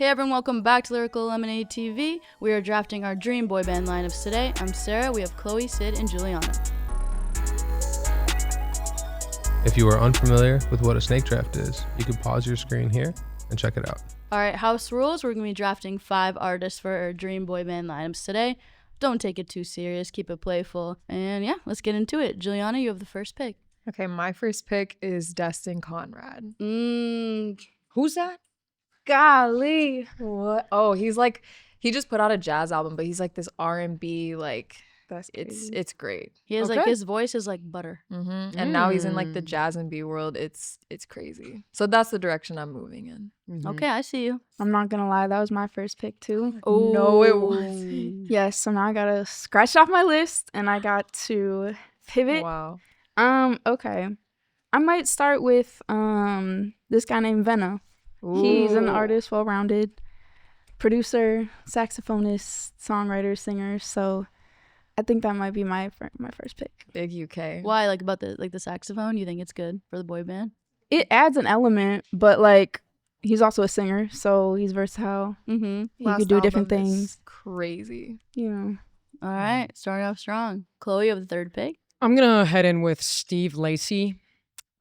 Hey everyone, welcome back to Lyrical Lemonade TV. We are drafting our dream boy band lineups today. I'm Sarah, we have Chloe, Sid, and Juliana. If you are unfamiliar with what a snake draft is, you can pause your screen here and check it out. Alright, house rules. We're going to be drafting 5 artists for our dream boy band lineups today. Don't take it too serious, keep it playful. And yeah, let's get into it. Juliana, you have the first pick. Okay, my first pick is Destin Conrad. Who's that? Golly. What? Oh, he just put out a jazz album, but he's like this R&B, like, it's great. He has like, his voice is like butter. And now he's in like the jazz and B world. It's crazy. So that's the direction I'm moving in. Okay, I see you. I'm not gonna lie, that was my first pick too. Oh No, it wasn't. Yes, so now I gotta scratch it off my list and I got to pivot. Wow. Okay. I might start with this guy named Venna. He's an artist, well-rounded, producer, saxophonist, songwriter, singer. So I think that might be my first pick. Big UK. Why? Like about the saxophone? You think it's good for the boy band? It adds an element, but like he's also a singer, so he's versatile. He could do different things. Crazy. You know. All right, starting off strong. Chloe, you have the third pick. I'm gonna head in with Steve Lacy.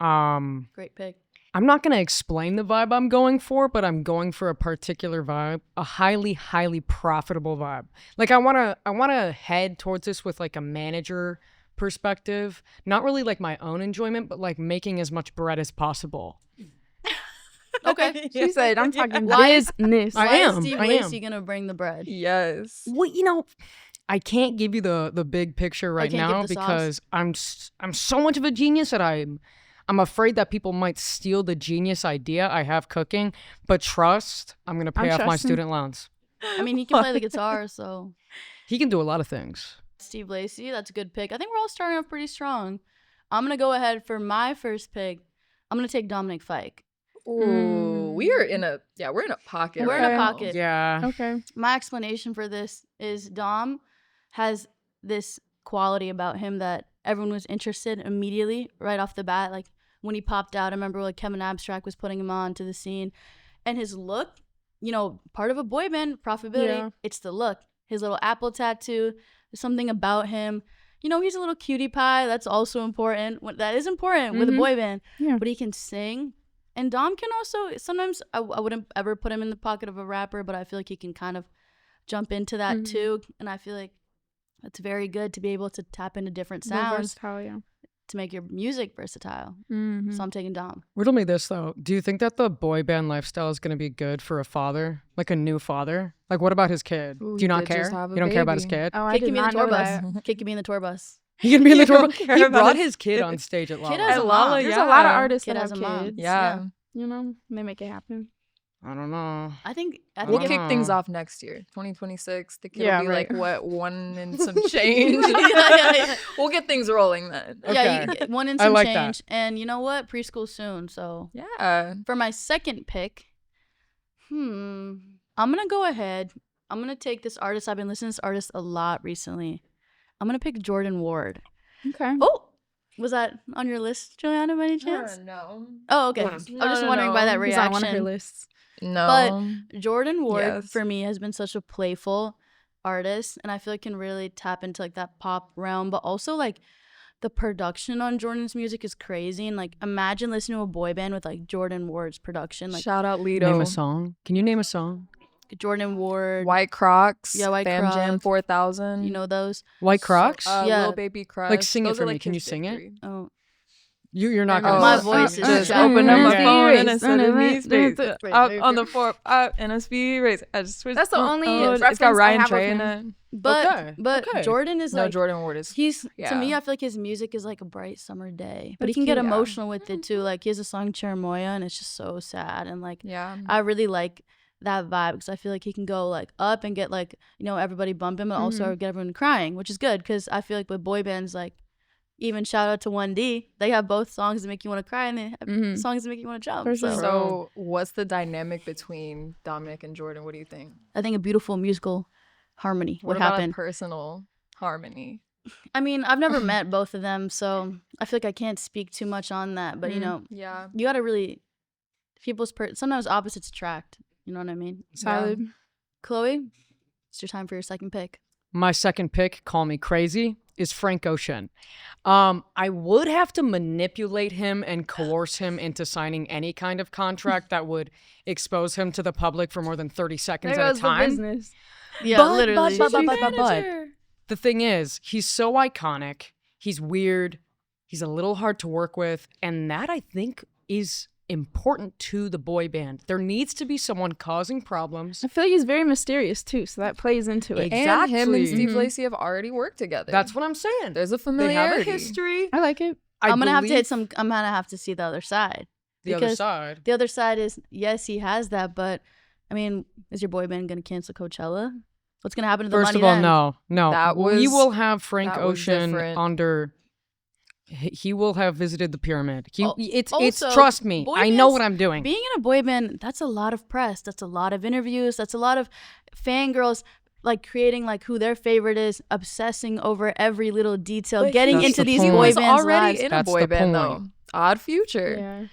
Great pick. I'm not gonna explain the vibe I'm going for, but I'm going for a particular vibe, a highly, highly profitable vibe. Like I wanna head towards this with like a manager perspective, not really like my own enjoyment, but like making as much bread as possible. Okay. She said, I'm talking business. Why is Steve Lacy gonna bring the bread? Yes. Well, you know, I can't give you the big picture right now because I'm so much of a genius that I'm afraid that people might steal the genius idea I have cooking, but trust, I'm going to pay off my student loans. I mean, he can play the guitar, so. He can do a lot of things. Steve Lacy, that's a good pick. I think we're all starting off pretty strong. I'm going to go ahead for my first pick. I'm going to take Dominic Fike. Ooh, we're in a pocket. We're in a pocket. Yeah. Okay. My explanation for this is Dom has this quality about him that everyone was interested immediately right off the bat. Like when he popped out, I remember like Kevin Abstract was putting him on to the scene, and his look, you know, part of a boy band profitability, it's the look. His little apple tattoo, there's something about him. You know, he's a little cutie pie. That's also important. That is important with a boy band. Yeah. But he can sing. And Dom can also, sometimes I wouldn't ever put him in the pocket of a rapper, but I feel like he can kind of jump into that too. And I feel like it's very good to be able to tap into different sounds to make your music versatile. So I'm taking Dom. Riddle me this though. Do you think that the boy band lifestyle is going to be good for a father, like a new father? Like what about his kid? Do you not care? You don't care about his kid? Oh, I did not know that. Kid can be in the tour bus. He can be in the tour bus. He brought his kid on stage at Lala. Kid has a mom. There's a lot of artists that have mom. kids. Yeah. You know, they make it happen. I don't know. I think we'll kick things off next year, 2026. The kid will be like, what, 1 and some change? We'll get things rolling then. Okay. Yeah, 1 and some change. That. And you know what? Preschool soon. So yeah. For my second pick, I'm going to go ahead. I'm going to take this artist. I've been listening to this artist a lot recently. I'm going to pick Jordan Ward. Okay. Oh, was that on your list, Juliana, by any chance? No. Oh, okay. I was just wondering by that reaction. He's on one of her lists. No. But Jordan Ward, for me, has been such a playful artist, and I feel like can really tap into like that pop realm, but also like the production on Jordan's music is crazy. And like imagine listening to a boy band with like Jordan Ward's production. Like shout out Lido. Name a song. Can you name a song? Jordan Ward, White Crocs, White Fam Crocs. Jam 4000. You know those? White Crocs? Lil Baby Crush. Like sing it for me. Like can you sing it? Oh. You're not gonna. My voice is just open up my phone and it's on the floor and a speed race. I just switched. That's the only it's got Ryan Trey in it. But Jordan is like Jordan Ward is. He's to me. I feel like his music is like a bright summer day, but he can get emotional with it too. Like he has a song Cherimoya, and it's just so sad. And like I really like that vibe because I feel like he can go like up and get like everybody bumping, but also get everyone crying, which is good because I feel like with boy bands like. Even shout out to 1D. They have both songs that make you want to cry and they have songs that make you want to jump. So what's the dynamic between Dominic and Jordan? What do you think? I think a beautiful musical harmony would happen. What about a personal harmony? I mean, I've never met both of them, so I feel like I can't speak too much on that. But, you gotta really, sometimes opposites attract. You know what I mean? Solid. Chloe, it's your time for your second pick. My second pick, call me crazy, is Frank Ocean. I would have to manipulate him and coerce him into signing any kind of contract that would expose him to the public for more than 30 seconds There at a goes the time. business. Yeah, But- literally. but the thing is, he's so iconic. He's weird. He's a little hard to work with. And that, I think, is important to the boy band. There needs to be someone causing problems. I feel like he's very mysterious too, so that plays into it. And him and Exactly. Steve Lacy have already worked together. That's what I'm saying. There's a They familiarity. have a history. I like it. I'm gonna have to believe hit some. I'm gonna have to see the other side. the other because side. The other side is yes, he has that, but I mean, is your boy band gonna cancel Coachella? What's gonna happen to the First money of all, then? no. That We was- will have Frank that was Ocean different. under. He will have visited the pyramid. It's also, trust me. boy I know bands- what I'm doing. Being in a boy band, that's a lot of press. That's a lot of interviews. That's a lot of fangirls like creating like who their favorite is, obsessing over every little detail, But getting That's into the these point. boy He was bands' already lives. in a That's boy the band though. point. Odd Future. Yeah.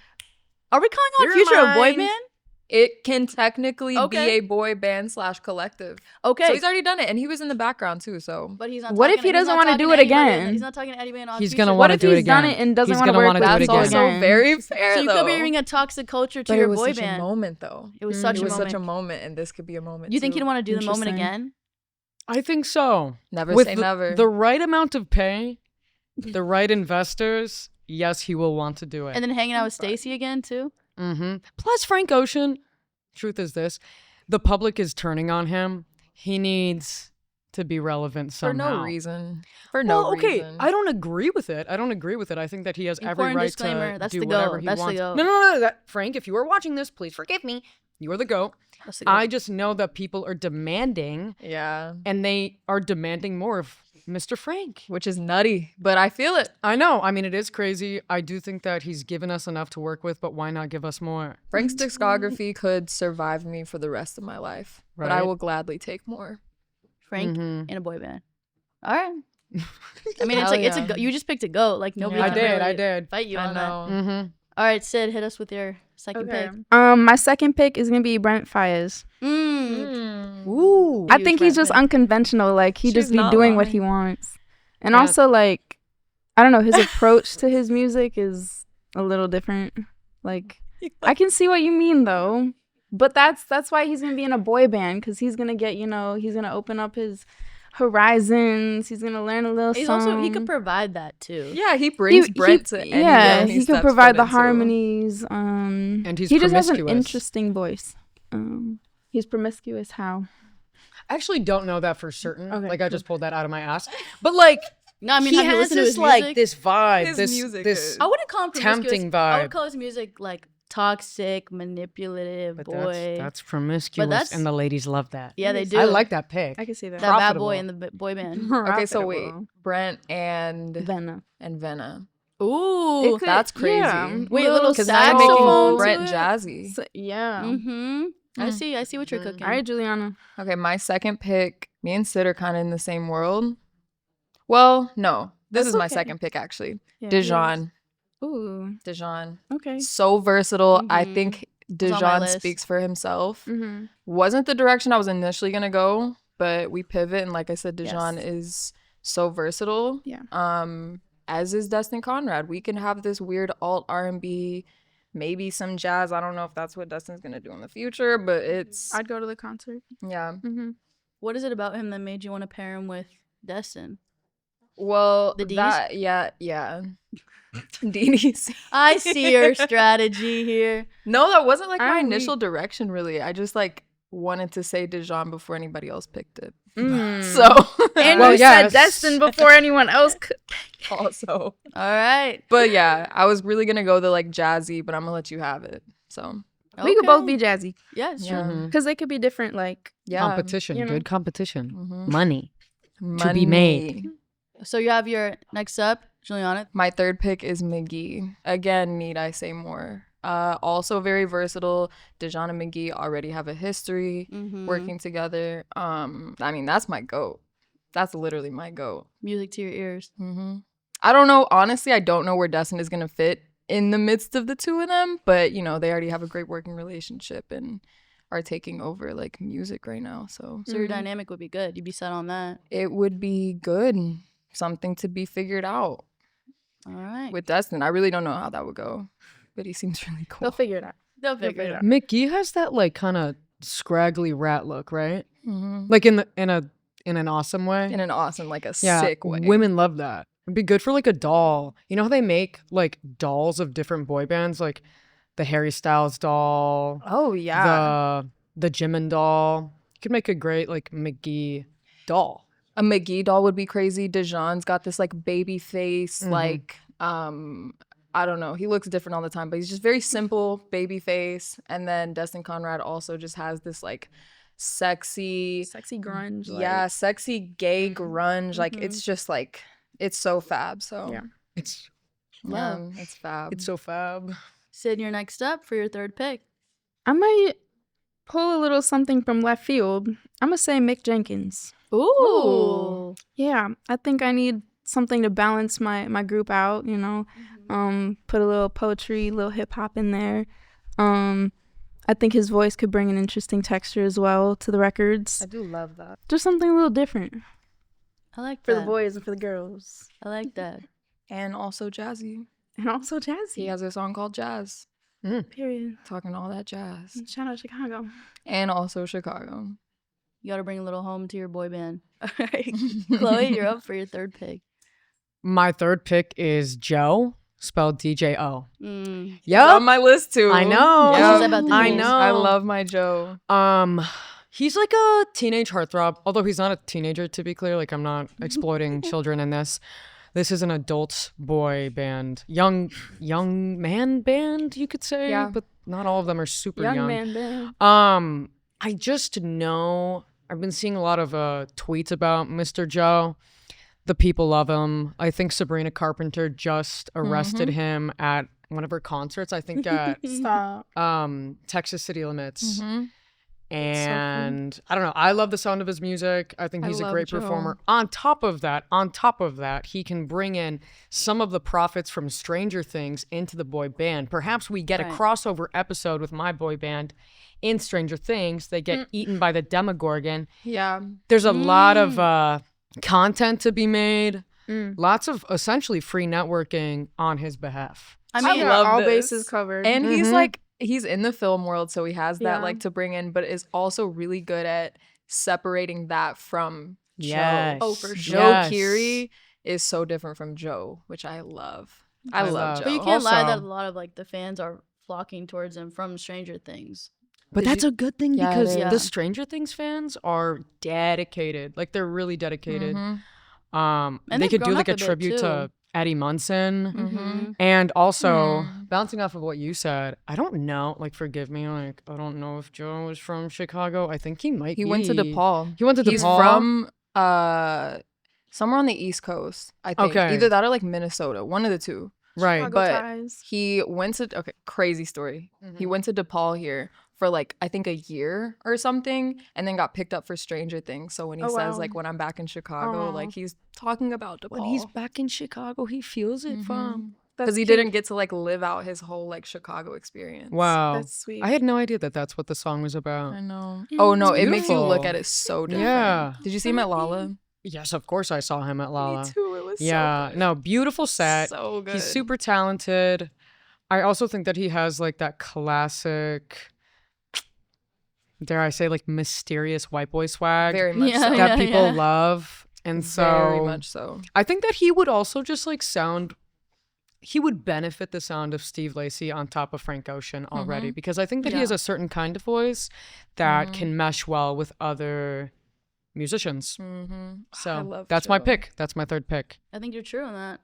Are we calling on You're Future a boy mine. band? It can technically Okay. be a boy band / collective. Okay, So he's already done it, and he was in the background too. So but he's not. What if talking- he doesn't he's not wanna talking do to it anybody. again? He's not talking to anybody on He's Future. gonna What want to if do it he's done again. it and doesn't He's want to gonna work wanna with do it that's again. also again? very fair. So you though. could be bringing a toxic culture to But your it was boy such band. a moment, though. It was such It a was moment. such a moment, and this could be a moment. You think too. he'd want to do the moment Interesting. again? I think so. Never With say the, never. the right amount of pay, the right investors, yes, he will want to do it. And then hanging out with Stacy again too? Plus, Frank Ocean, truth is this, the public is turning on him. He needs to be relevant for somehow. no reason. For no Well, okay, reason. I don't agree with it. I think that he has every Important right disclaimer, to that's do the whatever goat. he That's the wants. goat. No. Frank, if you are watching this, please forgive me. You are the GOAT. That's the goat. I just know that people are demanding, Yeah, and they are demanding more of Mr. Frank. which is nutty, but I feel it. I know. I mean, it is crazy. I do think that he's given us enough to work with, but why not give us more? Frank's discography could survive me for the rest of my life, but I Right. will gladly take more. Frank Mhm. in a boy band. All right. I mean, it's Hell like it's a yeah. go- you just picked a goat. Like nobody. Yeah. can I really did. Fight you I on that. know. Mm-hmm. All right, Sid, hit us with your second Okay. pick. My second pick is gonna be Brent Fayez. Ooh. I Huge think he's Brent just fan. unconventional. Like he She's just be not doing what lying. he wants, and Yeah. also like I don't know, his approach to his music is a little different. Like I can see what you mean though, but that's why he's gonna be in a boy band because he's gonna get he's gonna open up his horizons. He's gonna learn a little He's song. also he could provide that too. Yeah, he brings Brent to any yeah, realm he could steps provide foot the into. harmonies. And he's he just has an promiscuous. interesting voice. He's promiscuous. How? I actually don't know that for certain. Okay, Like I cool. just pulled that out of my ass. But like No, I mean, he have you has listened to this his like music? this vibe, His this music this is- I wouldn't call him promiscuous. tempting I vibe. would call his music like toxic, manipulative But boy. that's promiscuous, that's- and the ladies love that. Yeah, they do. I like that pick. I can see that. that bad profitable. boy in the boy band. Okay, so wait, Profitable. Brent and Venna. Venna. Ooh. It could- That's crazy. yeah. Wait, little Because now you're saxophone making to Brent it? jazzy. So, yeah. Mm-hmm. I Mm. see what you're cooking. All right, Juliana. Okay, my second pick. Me and Sid are kind of in the same world. Well, no, this That's is my okay. second pick actually. Yeah, Dijon. Ooh. Dijon. Okay. So versatile. I Mhm. think on my Dijon list. speaks for himself. Mm-hmm. Wasn't the direction I was initially gonna go, but we pivot, and like I said, Dijon Yes. is so versatile. Yeah. As is Destin Conrad. We can have this weird alt R&B, maybe some jazz. I don't know if that's what Destin's gonna do in the future, but it's I'd go to the concert. yeah. Mm-hmm. What is it about him that made you want to pair him with Destin? Well, The Ds? that yeah. Deanies. I see your strategy here. No, that wasn't like my I'm initial direction really. I just like wanted to say Dijon before anybody else picked it. Mm. So And Well, you yes. said Destin before anyone else could. also. All right. But yeah, I was really gonna go the like jazzy, but I'm gonna let you have it. So We could both be jazzy Yeah, sure. Yeah. because they could be different. Like yeah. Competition, you know. good competition. Mhm. Money. To be made. Money. So you have your next up, Juliana. My third pick is McGee. Again, need I say more? Also very versatile. Dijon and McGee already have a history Mm-hmm. working together. I mean, that's my goat. That's literally my goat. Music to your ears. I don't know. Honestly, I don't know where Destin is gonna fit in the midst of the two of them, but you know, they already have a great working relationship, and are taking over like music right now. So So your dynamic would be good. You'd be set on that. it would be good. Something to be figured out All right. with Destin. I really don't know how that would go, but he seems really cool. They'll figure it out. They'll figure it out. Mickey has that like kind of scraggly rat look, right? Mhm. Like in an awesome way. In an awesome, like a Yeah, sick way. women love that. It'd be good for like a doll. You know how they make like dolls of different boy bands, like the Harry Styles doll, Oh yeah. the Jimin doll. You could make a great like McGee doll. A McGee doll would be crazy. Dijon's got this like baby face, Mhm. like I don't know. He looks different all the time, but he's just very simple baby face. And then Destin Conrad also just has this like sexy, Sexy grunge. yeah, sexy gay grunge. Like Mhm. it's just like it's so fab. So Yeah. It's it's fab. it's so fab. Sid, you're next up for your third pick. I might pull a little something from left field. I'm gonna say Mick Jenkins. Ooh. Yeah, I think I need something to balance my group out, you know. Put a little poetry, a little hip hop in there. I think his voice could bring an interesting texture as well to the records. I do love that. Just something a little different I like for that. the boys and for the girls. I like that. And also jazzy. And also jazzy. He has a song called Jazz. Period. Talking all that jazz. Shout out Chicago. And also Chicago. You got to bring a little home to your boy band. All right. Chloe, you're up for your third pick. My third pick is Joe, spelled DJO. Mm. He's on my list too. I know. What is it about the I Jules? know. I love my Joe. He's like a teenage heartthrob, although he's not a teenager, to be clear. Like, I'm not exploiting children in this. This is an adult boy band, young man band, you could say. Yeah. But not all of them are super Young young. man band. I just know I've been seeing a lot of tweets about Mr. Joe. The people love him. I think Sabrina Carpenter just arrested him at one of her concerts. I think at Stop. Texas City Limits. Mm-hmm. And I don't know. I love the sound of his music. I think I he's a love great Joe. performer. On top of that, he can bring in some of the profits from Stranger Things into the boy band. Perhaps we get Right. a crossover episode with my boy band in Stranger Things. They get eaten by the Demogorgon. Yeah. There's a lot of content to be made. Mm. Lots of essentially free networking on his behalf. I I mean, love all this. bases covered. And he's Mhm. like, he's in the film world, so he has that Yeah. like to bring in, but is also really good at separating that from Yes. Joe. Oh, for sure. Joe Yes. Keery is so different from Joe, which I love. I love love- Joe. but you can't lie that Also- a lot of like the fans are flocking towards him from Stranger Things. But Did that's you- a good thing Yeah, it because is. the Stranger Things fans are dedicated. Like, they're really dedicated. Mhm. And They they've could do grown like up a a bit, tribute to too. Eddie Munson. Mhm. And also, Mhm. bouncing off of what you said, I don't know, like, forgive me, like, I don't know if Joe is from Chicago. I think he might He be. went to DePaul. He went to He's DePaul? from somewhere on the East Coast, I think. Okay. Either that or like Minnesota, one of the two. Right. Chicago but ties. He went to crazy story. He went to DePaul here for like I think a year or something, and then got picked up for Stranger Things. So when he Oh, says wow. like when I'm back in Chicago, Aw. like he's talking about DePaul. When he's back in Chicago, he feels it, fam. because he That's didn't get to like live out his whole like Chicago experience. Wow. That's sweet. I had no idea that that's what the song was about. I know. Oh no, it makes you look beautiful. at it so different. Yeah. Did you see him at Lala? Yes, of course I saw him at Lala. Me too. It was Yeah, so good. no, beautiful set. So good. He's super talented. I also think that he has like that classic, dare I say, like mysterious white boy swag very much Yeah, so. that yeah. people love. And so Very much so. I think that he would also just like he would benefit the sound of Steve Lacy on top of Frank Ocean already, because I think that he has Yeah. a certain kind of voice that can mesh well with other musicians. Mm-hmm. So love that's my Joe. pick. That's my third pick. I think you're true on that.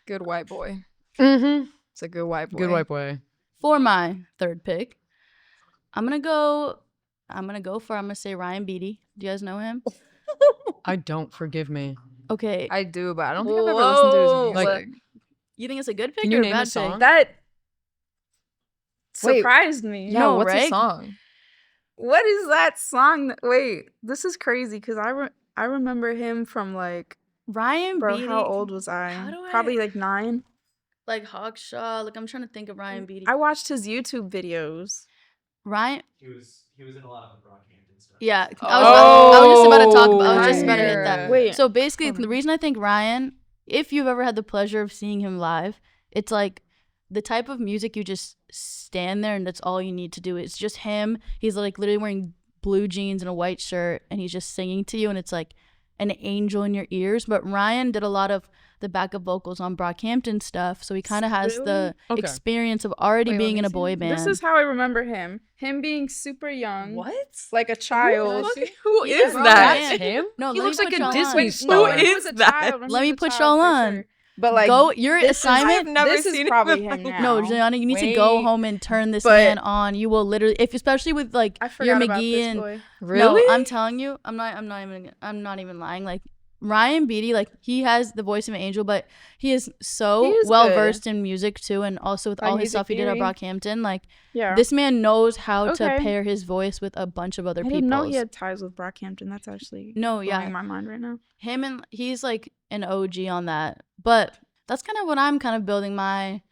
Good white boy. Mm-hmm. It's a good white boy. Good white boy. For my third pick, I'm gonna say Ryan Beatty. Do you guys know him? I don't, forgive me. Okay. I do, but I don't think I've ever listened to his Whoa. music. Like- You think it's a good pick Can you or a name a bad song? pick? That Wait. surprised me. yeah, No, what's right? the song? What is that song? Wait, this is crazy because I remember him from like, Ryan bro, Beatty. how old was How I? do I- Probably like 9. Like Hawkshaw. Like I'm trying to think of Ryan Beatty. I watched his YouTube videos. Ryan. He was in a lot of the Brockhampton stuff. Yeah, I was just about to talk about. I was just about to hit Ryan. that. Wait. So basically, the reason I think Ryan, if you've ever had the pleasure of seeing him live, it's like the type of music you just stand there and that's all you need to do. It's just him. He's like literally wearing blue jeans and a white shirt, and he's just singing to you, and it's like an angel in your ears. But Ryan did a lot of the backup vocals on Brockhampton stuff, so he kind of has the Okay. experience of already Wait, being let in me a boy see. band. This is how I remember him. Him being super young. What? Like a child. Who Yeah, is bro, that? Ryan. him? No, He let me looks like put a y'all Disney on. star. Who when he is was a that? child, when Let he me was a put child, y'all for on. sure. But like, Go your this assignment. This is probably him now. No, Juliana, you need to go Wait. home and turn this But- man on. You will literally, if especially with like I your forgot about McGee this and boy. Really? no, I'm telling you, I'm not even lying. Like Ryan Beatty, like he has the voice of an angel, but he is so He is well good. versed in music too, and also with Like all his music stuff he did at theory. Brockhampton. Like Yeah. this man knows how to Okay. pair his voice with a bunch of other I people. didn't know he had ties with Brockhampton. That's actually No, yeah. blowing my mind right now. Him and he's like an OG on that. But that's kind of what I'm kind of building my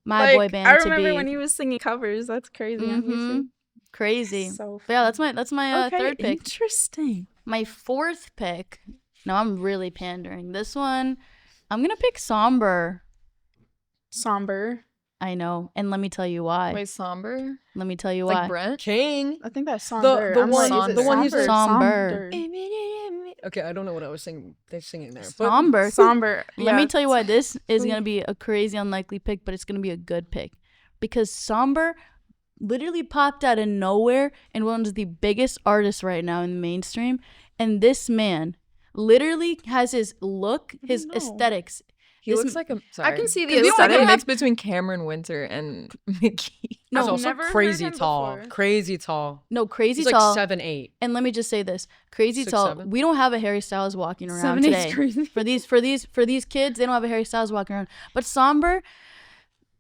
boy band I to remember be. when he was singing covers. That's crazy. on Mhm. YouTube. Crazy. So But yeah, that's my okay, third pick. Interesting. My fourth pick. No, I'm really pandering. This one, I'm gonna pick Somber. Somber. I know, and let me tell you why. Wait, somber? Let me tell you It's why. like Brent? King. I think that's somber. the I'm one- like, is the it one he's Somber. Okay, I don't know what I was singing. They're singing there. But Somber. Somber. Let me Yeah. tell you why this is gonna be a crazy unlikely pick, but it's gonna be a good pick because Somber literally popped out of nowhere and one of the biggest artists right now in the mainstream, and this man literally has his look, his know. aesthetics. He This looks like a. Sorry. I can see the He looks like a aesthetic. mix between Cameron Winter and Mickey. No, he's also never heard crazy him tall. before. Crazy tall. No, crazy He's tall. like 7'8". And let me just say this: crazy 6'7"? tall. We don't have a Harry Styles walking around 7'8" is today. crazy. For these kids, they don't have a Harry Styles walking around. But Somber,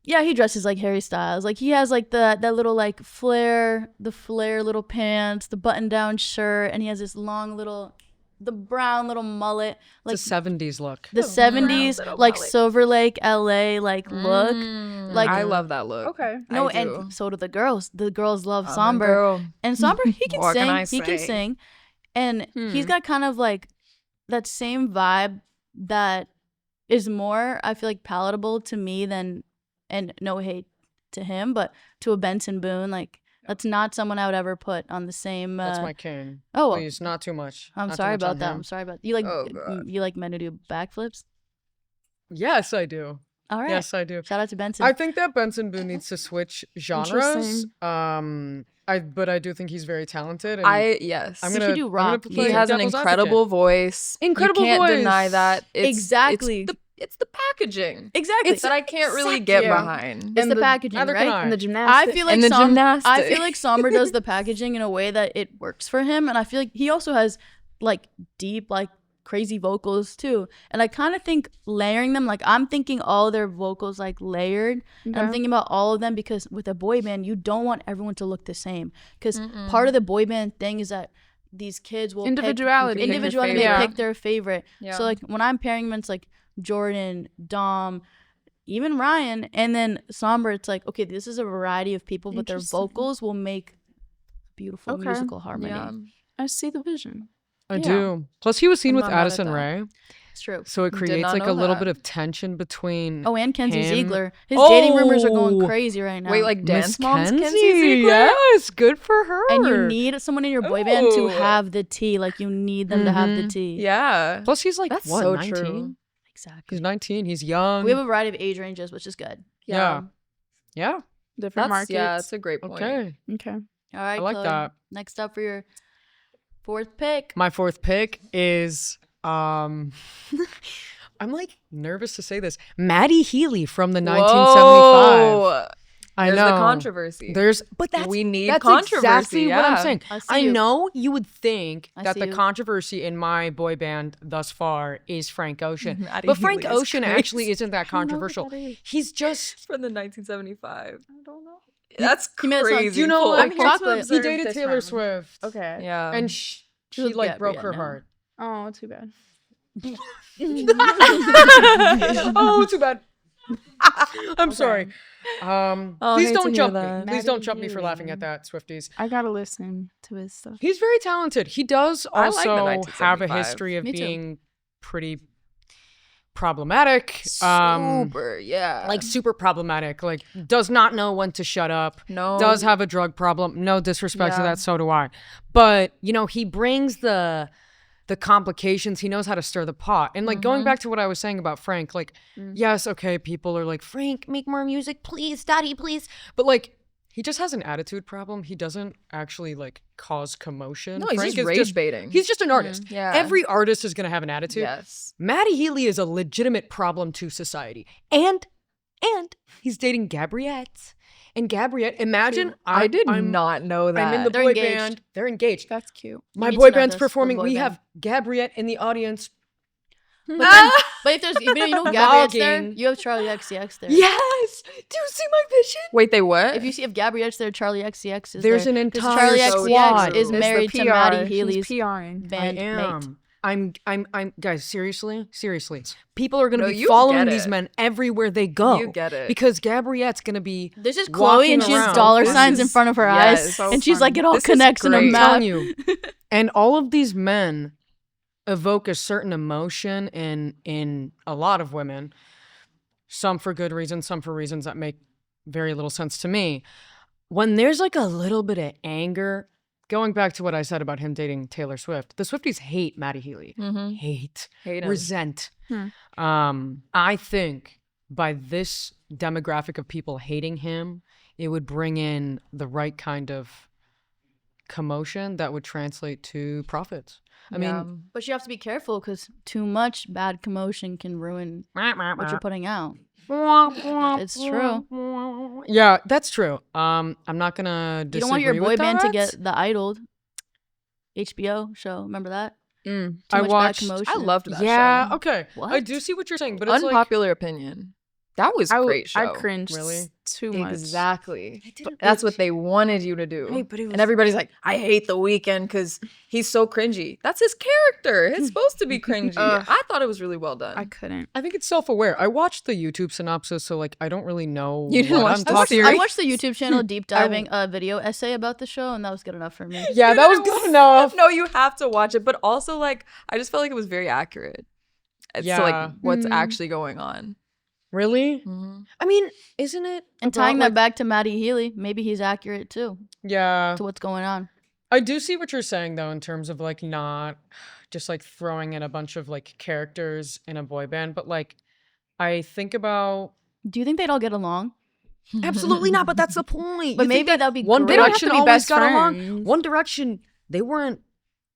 yeah, he dresses like Harry Styles. Like he has like that little like flare little pants, the button down shirt, and he has this long little, the brown little mullet, like It's a 70s look. the 70s, little like mullet. Silver Lake, LA, like look. Like I love that look. Okay. No, I do. and so do the girls. The girls love I'm a Somber. girl. And Somber, he can What sing. can I He can say? sing. And he's got kind of like that same vibe that is more, I feel like, palatable to me than, and no hate to him, but to a Benson Boone. Like, that's not someone I would ever put on the same. That's my king. Oh, Please, not too much. I'm Not too sorry much on about that. him. I'm sorry about you. Like, Oh, God. you like men who do backflips? Yes, I do. All right. Yes, I do. Shout out to Benson. I think that Benson Boone needs to switch genres. Interesting. But I do think he's very talented. And Yes. I'm He gonna should do I'm gonna rock. play He has an devil's incredible advocate. voice. Incredible You can't deny voice. that. Exactly. It's the packaging. exactly. That I can't really get yeah. behind. it's and the the- packaging, neither can right? I. And the I gymnastics. feel like And the I feel gymnastics. like Somber does the packaging in a way that it works for him, and I feel like he also has like deep, like crazy vocals too. And I kind of think layering them, like I'm thinking all their vocals like layered, and I'm Okay. thinking about all of them because with a boy band, you don't want everyone to look the same because part of the boy band thing is that these kids will Individuality. pick, Pick their individuality. They favorite. pick their favorite. Yeah. So like when I'm pairing them, it's like Jordan, Dom, even Ryan, and then Somber. It's like, okay, this is a variety of people, but their Interesting. vocals will make beautiful Okay. musical harmony. Yeah. I see the vision. I Yeah. do. Plus, he was seen I'm with not mad at Addison that. Rae, It's true. so it Did creates not like a know little that. bit of tension between. Oh, and Kenzie him. Ziegler. His dating rumors are going Oh. crazy right now. Wait, like Miss Dance Moms Kenzie, Kenzie Ziegler? yes, good for her. and you need someone in your boy band to Ooh. have the tea. Like you need them to have the Mhm. tea. Yeah. Plus, he's like That's what, so 19? true. Exactly. He's 19. He's young. We have a variety of age ranges, which is good. Yeah. Yeah. Different markets. Yeah, that's a great point. Okay. Okay. All right, I like Chloe. that. Next up for your fourth pick. My fourth pick is I'm like nervous to say this. Maddie Healy from the 1975. Whoa. I There's know. the controversy. But that's We need that's controversy, exactly what I'm yeah. saying. I see I you. know you would think I that see the you. controversy in my boy band thus far is Frank Ocean, Maddie but Frank Healy is Ocean crazy. actually isn't that controversial. He's just From the 1975. I don't know. That's He made a song. crazy. you know Full. like I'm here to chocolate. He observe dated this Taylor round. Swift. Okay. Yeah. And She she was like Gabrielle broke her now. heart. Oh, too bad. Oh, too bad. I'm sorry. Oh, Please hate don't to hear jump me. that. Please don't Maddie jump me for laughing at Healy. that, Swifties. I gotta listen to his stuff. He's very talented. He does I like the also have a 1975. history of Me too. being pretty problematic. Super, yeah. Like super problematic. Like does not know when to shut up. no, Does have a drug problem. No disrespect to Yeah. that, so do I. But, you know, he brings the complications. He knows how to stir the pot. And like going back to what I was saying about Frank, like, yes, okay, people are like, Frank, make more music, please, daddy, please. But like, he just has an attitude problem. He doesn't actually like cause commotion. No, he's Frank just is rage baiting. He's just an artist. Yeah. Every artist is gonna have an attitude. Yes. Maddie Healy is a legitimate problem to society. And he's dating Gabriette. And Gabriette, imagine I did I'm not know that. I'm in the They're boy engaged. band. They're engaged. That's cute. My need to boy know band's this, the performing. boy We band. have Gabriette in the audience. But if there's, you know, Gabriette's there, Vlogging. you have Charlie XCX there. Yes. Do you see my vision? Wait, they what? If you see if Gabriette's there, Charlie XCX is There's there. an 'Cause entire Charlie squad. XCX is It's the married to PR. Maddie He's Healy's PRing. band I am. mate. I'm guys, seriously. People are gonna No, be you following get these it. men everywhere they go. You get it. Because Gabriette's gonna be This is walking Chloe, and she has around. dollar This signs in is- front of her yes, eyes, so and she's fun. like, it all This is connects in a great. I'm map. telling you. And all of these men evoke a certain emotion in a lot of women. Some for good reasons, some for reasons that make very little sense to me. When there's like a little bit of anger, going back to what I said about him dating Taylor Swift, the Swifties hate Maddie Healy. Hate. Hate him. Resent. Hmm. I think by this demographic of people hating him, it would bring in the right kind of commotion that would translate to profits. I mean, But you have to be careful because too much bad commotion can ruin what you're putting out. It's true. Yeah, that's true. I'm not gonna disagree You don't want your boy with band to that. get the Idol HBO show. Remember that? Mm. Too I much watched- bad commotion. I loved that Yeah, show. okay. I What? do see what you're saying, but it's Unpopular opinion. That was a great show. I cringed Really? too much. Exactly. did But a that's good what they wanted you to do. Hey, but it And was- everybody's like, I hate The Weeknd because he's so cringy. That's his character. It's supposed to be cringy. I thought it was really well done. I couldn't. I think it's self-aware. I watched the YouTube synopsis, so like I don't really know. You didn't what watch I'm the talking series? I watched the YouTube channel deep diving a video essay about the show, and that was good enough for me. Yeah, that was good enough. No, you have to watch it. But also, like, I just felt like it was very accurate as to Yeah. like what's actually going on. Really? I mean, isn't it? And about, tying like- that back to Maddie Healy, maybe he's accurate too Yeah. to what's going on. I do see what you're saying though, in terms of like not just like throwing in a bunch of like characters in a boy band, but like I think about Do you think they'd all get along? absolutely not, but that's the point. But You think maybe that that'd be One great. They don't have Direction to be always best got along. friends. One Direction, they weren't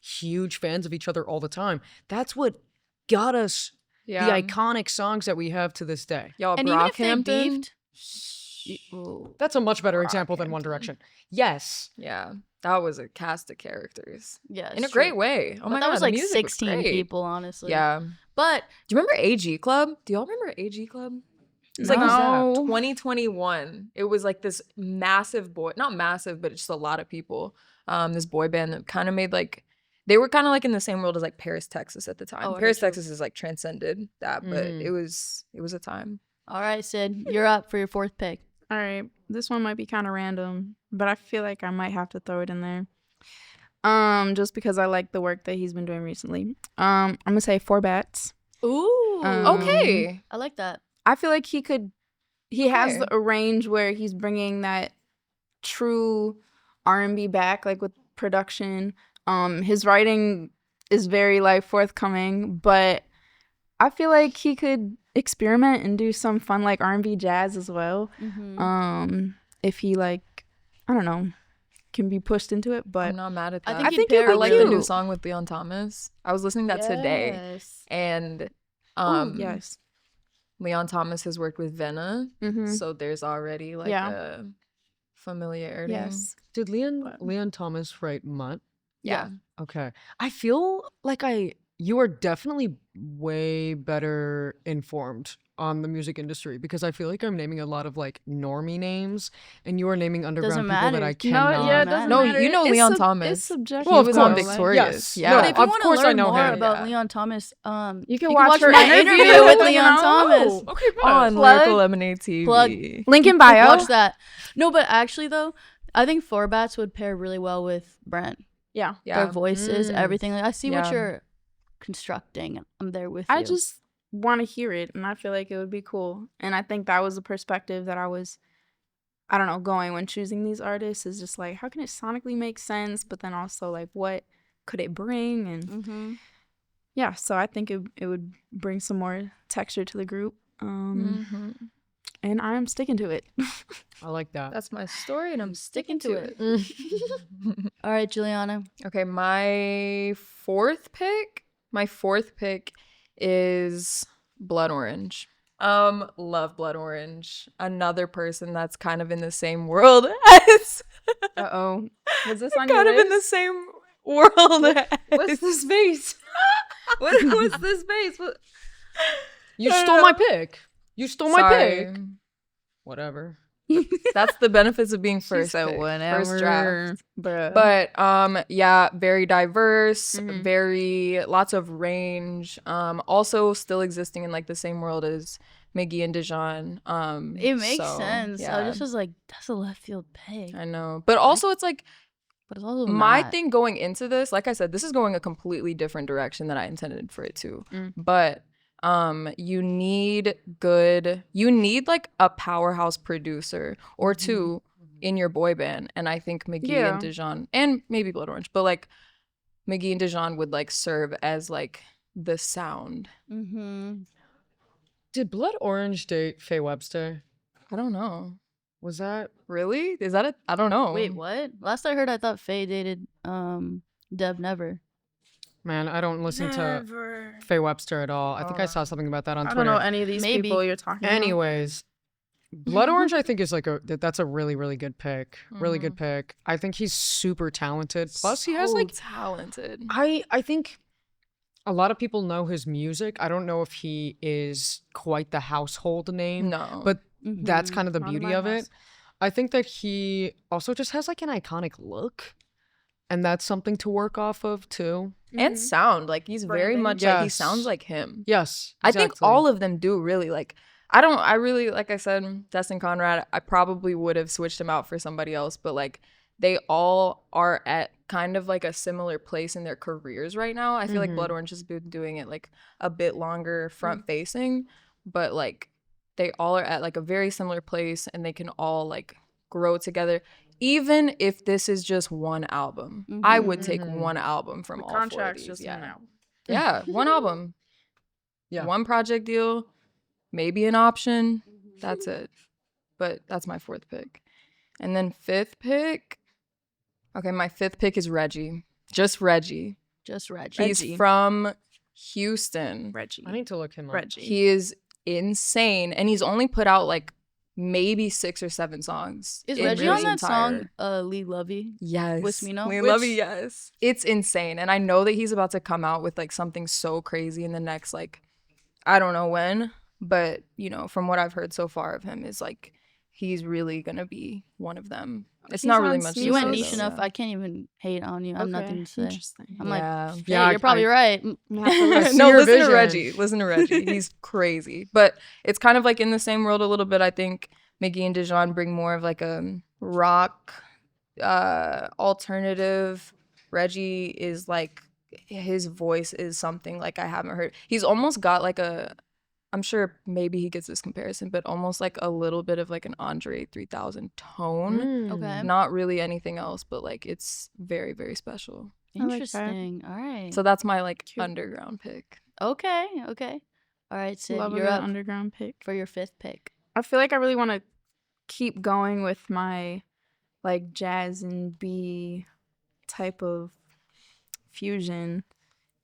huge fans of each other all the time. That's what got us the iconic songs that we have to this day. Y'all, And even if they Brockhampton. beefed, That's a much better example than One Brockhampton. Direction. Yes. Yeah, that was a cast of characters yeah, in a it's great true. way. Oh But my that god, was the like music 16 was great. people, honestly. Yeah. But Do you remember AG Club? Do y'all remember AG Club? It was like No. 2021. It was like this massive not massive, but just a lot of people. This boy band that kind of made like, they were kind of like in the same world as like Paris, Texas at the time. Oh, I Paris, heard you. Texas is like transcended that, but it was a time. all right, Sid, you're up for your fourth pick. All right, this one might be kind of random, but I feel like I might have to throw it in there. Just because I like the work that he's been doing recently. I'm gonna say Four Bats. Ooh, Okay. I like that. I feel like he has Okay. a range where he's bringing that true R&B back, like with production. His writing is very like forthcoming, but I feel like he could experiment and do some fun like R&B jazz as well. Mhm. If he like, I don't know, can be pushed into it, but I'm not mad at I that. think I he'd think pair it'd I be like the new cute. song with Leon Thomas. I was listening to that today, Yes. and Ooh, yes. Leon Thomas has worked with Venna, Mhm. so there's already like Yeah. a familiarity. Yes. Did Leon Thomas write Mutt? Yeah. Okay. I feel like I you are definitely way better informed on the music industry, because I feel like I'm naming a lot of like normie names, and you are naming underground people that matter. I No, cannot. No, yeah, it doesn't No, matter. you know It's Leon It's Thomas. subjective. Well, He of was on course. Victorious. Yes. Yeah. No, But if you of want to course I learn know more him. about Yeah. Leon Thomas, You can watch her my interview, with you Leon know? Thomas. Okay, On Plug. Lyrical Lemonade TV. Plug. Link in bio. Watch that. No, but actually though, I think Forbats would pair really well with Brent. Yeah. Yeah. Their voices, Mm. everything. Like, I see what Yeah. you're constructing. I'm there with I you. just want to hear it, and I feel like it would be cool. And I think that was the perspective that I was, I don't know, going when choosing these artists, is just like, how can it sonically make sense, but then also like, what could it bring? And Mm-hmm. yeah, so I think it would bring some more texture to the group. Mhm. And I'm sticking to it. I like that. That's my story, and I'm sticking to it. All right, Juliana. Okay, my fourth pick is Blood Orange. Love Blood Orange. Another person that's kind of in the same world as Uh-oh. Was this on your kind of in the list? same world as What's this face? what's this face? What? You stole my pick. You stole my Sorry. pick. Whatever. That's the benefits of being first said pick, whatever. first draft. Bruh. But yeah, very diverse, Mhm. very lots of range. Also still existing in like the same world as Miggy and Dijon. It makes so, sense. Yeah, I just was like, that's a left field pick. I know. But also it's like But it's also my not. thing going into this, like I said, this is going a completely different direction than I intended for it to. Mm. But you need like a powerhouse producer or two in your boy band. And I think Miggy Yeah. and Dijon, and maybe Blood Orange, but like Miggy and Dijon would like serve as like the sound. Mm-hmm. Did Blood Orange date Faye Webster? I don't know. Was that? Really? Is that I don't know. Wait, what? Last I heard, I thought Faye dated Deb Never. Man, I don't listen to Faye Webster at all. I think I saw something about that on I Twitter. don't know any of these Maybe. people you're talking about. Anyways, Blood Orange, I think is like that's a really, really good pick. Really Mm-hmm. good pick. I think he's super talented. Plus, he has So like talented. I think a lot of people know his music. I don't know if he is quite the household name, No. but that's kind of the Not in beauty my of it. house. I think that he also just has like an iconic look, and that's something to work off of too. and sound. Like he's very Branding. much like he Yes. sounds like him. Yes, I think all of them do really like I really like I said, Destin Conrad, I probably would have switched him out for somebody else, but like they all are at kind of like a similar place in their careers right now. I feel like Blood Orange has been doing it like a bit longer front facing, but like they all are at like a very similar place and they can all like grow together. Even if this is just one album, I would take one album from The all four of contract's these. just Yeah. one album. Yeah, one album. Yeah. One project deal, maybe an option. That's it. But that's my fourth pick. And then fifth pick. Okay, my fifth pick is Reggie. Just Reggie. Just Reggie. He's from Houston. Reggie. I need to look him up. Reggie. He is insane. And he's only put out like maybe 6 or 7 songs. Is in Reggie his on that entire- song, Lee Lovey? Yes. With Smino? We Which- love you, yes. It's insane. And I know that he's about to come out with like something so crazy in the next like I don't know when, but you know, from what I've heard so far of him is like he's really gonna be one of them. It's He's not on really much. to You went say, niche though. enough. I can't even hate on you. I have nothing to say. Interesting. I'm Yeah. like, Yeah, hey, you're probably right. I'm gonna have to listen. No, your listen vision. to Reggie. Listen to Reggie. He's crazy. But it's kind of like in the same world a little bit. I think Miggy and Dijon bring more of like a rock alternative. Reggie is like his voice is something like I haven't heard. He's almost got like a I'm sure maybe he gets this comparison, but almost like a little bit of like an Andre 3000 tone. Okay. Not really anything else, but like it's very, very special. I like that. Interesting. All right. So that's my like Cute. underground pick. Okay. Okay. All right, Sid, Love a you're good up underground pick. for your fifth pick. I feel like I really want to keep going with my like jazz and B type of fusion,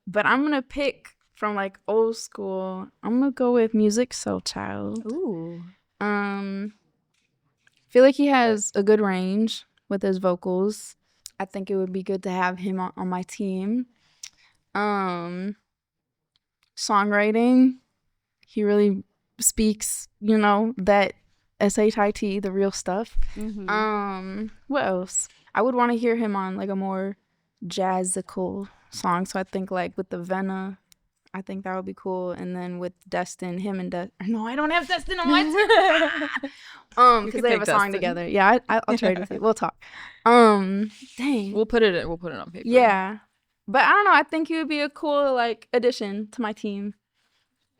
but I'm gonna pick from like old school. I'm gonna go with Music Soul Child. Ooh. Feel like he has a good range with his vocals. I think it would be good to have him on my team. songwriting. He really speaks, that SHIT, the real stuff. What else? I would want to hear him on like a more jazzical song. So I think like with the Venna, I think that would be cool. And then with Destin, him and no, I don't have Destin on my team. Because they have a song together. Yeah, I'll trade with it. We'll talk. Dang. We'll put it on paper. Yeah, but I don't know. I think he would be a cool like addition to my team.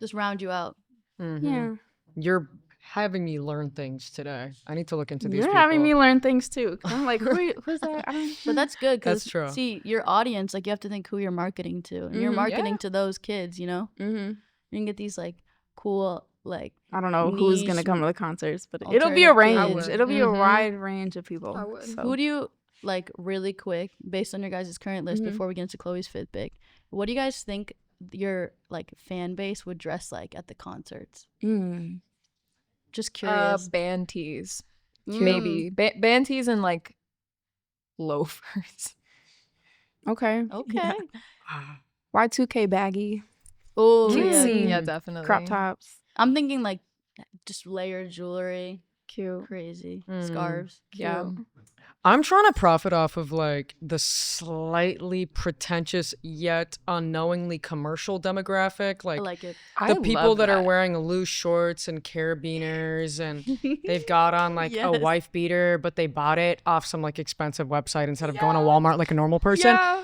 Just round you out. Yeah. You're having me learn things today. I need to look into these You're people. having me learn things too. 'Cause I'm like, who's that? I don't. But that's good because That's true. see, your audience, like you have to think who you're marketing to. And you're marketing to those kids, Mm-hmm. You can get these like cool, like I don't know who's gonna niche come to the concerts, but it'll be a alternative range. kids. It'll be a wide range of people. I would. So. Who do you like really quick, based on your guys' current list before we get into Chloe's fifth pick, what do you guys think your like fan base would dress like at the concerts? Just curious. Band tees. Maybe. Band tees and like loafers. Okay. Okay. Y2K baggy. Oh, Cutesy. Yeah, definitely. Crop tops. I'm thinking like just layered jewelry, Cute. crazy scarves. Yeah. I'm trying to profit off of like the slightly pretentious yet unknowingly commercial demographic. I Like like it. the people that are wearing loose shorts and carabiners and they've got on like a Yes. wife beater, but they bought it off some like expensive website instead of going to Walmart like a normal person. Yeah.